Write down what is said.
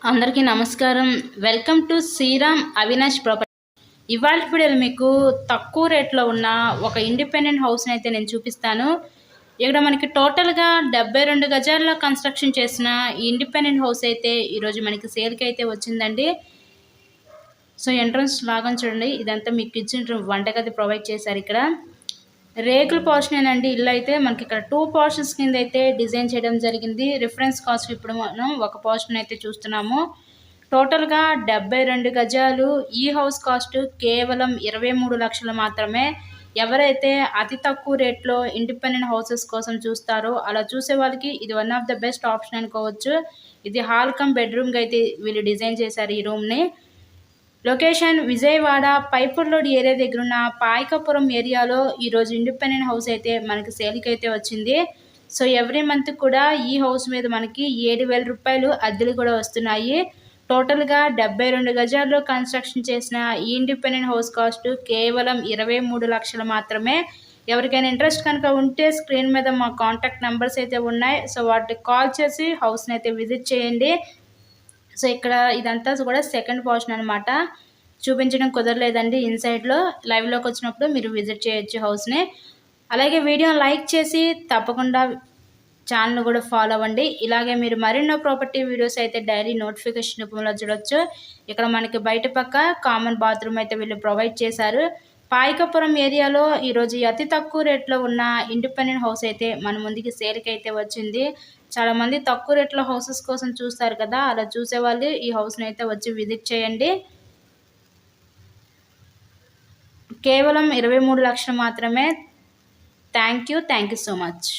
అందరికీ నమస్కారం. Welcome to Sriram Avinash property. ఇవాళ వీడియోలో మీకు తక్కువ రేట్లో ఉన్న ఒక ఇండిపెండెంట్ హౌస్ని అయితే నేను చూపిస్తాను. ఇక్కడ మనకి టోటల్గా 72 గజాల్లో కన్స్ట్రక్షన్ చేసిన ఈ ఇండిపెండెంట్ హౌస్ అయితే ఈరోజు మనకి సేల్కి అయితే వచ్చిందండి. సో ఎంట్రన్స్ లాగా చూడండి, ఇదంతా మీకు కిచెన్ రూమ్, వంటగది ప్రొవైడ్ చేశారు. ఇక్కడ రేకుల పోర్షనేనండి. ఇల్లు అయితే మనకి ఇక్కడ 2 పోర్షన్స్ కింద అయితే డిజైన్ చేయడం జరిగింది. రిఫరెన్స్ కాస్ట్ ఇప్పుడు మనం ఒక పోర్షన్ అయితే చూస్తున్నాము. టోటల్గా 72 గజాలు. ఈ హౌస్ కాస్ట్ కేవలం 23 లక్షలు మాత్రమే. ఎవరైతే అతి తక్కువ రేట్లో ఇండిపెండెంట్ హౌసెస్ కోసం చూస్తారో అలా చూసే వాళ్ళకి ఇది one of the best option అనుకోవచ్చు. ఇది హాల్ కమ్ బెడ్రూమ్గా అయితే వీళ్ళు డిజైన్ చేశారు ఈ రూమ్ని. లొకేషన్ విజయవాడ పైపుర్ రోడ్ ఏరియా దగ్గర ఉన్న పాయకపురం ఏరియాలో ఈరోజు ఇండిపెండెంట్ హౌస్ అయితే మనకి సేల్కి అయితే వచ్చింది. సో ఎవ్రీ మంత్ కూడా ఈ హౌస్ మీద మనకి 7,000 రూపాయలు అద్దెలు కూడా వస్తున్నాయి. టోటల్గా 72 గజాల్లో కన్స్ట్రక్షన్ చేసిన ఈ ఇండిపెండెంట్ హౌస్ కాస్ట్ కేవలం 23 లక్షలు మాత్రమే. ఎవరికైనా ఇంట్రెస్ట్ కనుక ఉంటే స్క్రీన్ మీద మా కాంటాక్ట్ నెంబర్స్ అయితే ఉన్నాయి. సో వాటికి కాల్ చేసి హౌస్ని అయితే విజిట్ చేయండి. సో ఇక్కడ ఇదంతా కూడా సెకండ్ పోర్షన్ అనమాట. చూపించడం కుదరలేదండి ఇన్సైడ్లో. లైవ్లోకి వచ్చినప్పుడు మీరు విజిట్ చేయొచ్చు హౌస్ని. అలాగే వీడియోని లైక్ చేసి తప్పకుండా ఛానల్ కూడా ఫాలో అవ్వండి. ఇలాగే మీరు మరెన్నో ప్రాపర్టీ వీడియోస్ అయితే డైలీ నోటిఫికేషన్ రూపంలో చూడొచ్చు. ఇక్కడ మనకి బయట పక్క కామన్ బాత్రూమ్ అయితే వీళ్ళు ప్రొవైడ్ చేశారు. పాయకపురం ఏరియాలో ఈరోజు అతి తక్కువ రేట్లో ఉన్న ఇండిపెండెంట్ హౌస్ అయితే మన ముందుకి సేల్కి అయితే వచ్చింది. చాలామంది తక్కువ రేట్లో హౌసెస్ కోసం చూస్తారు కదా, అలా చూసేవాళ్ళు ఈ హౌస్ని అయితే వచ్చి విజిట్ చేయండి. కేవలం 23 లక్షలు మాత్రమే. Thank you so much.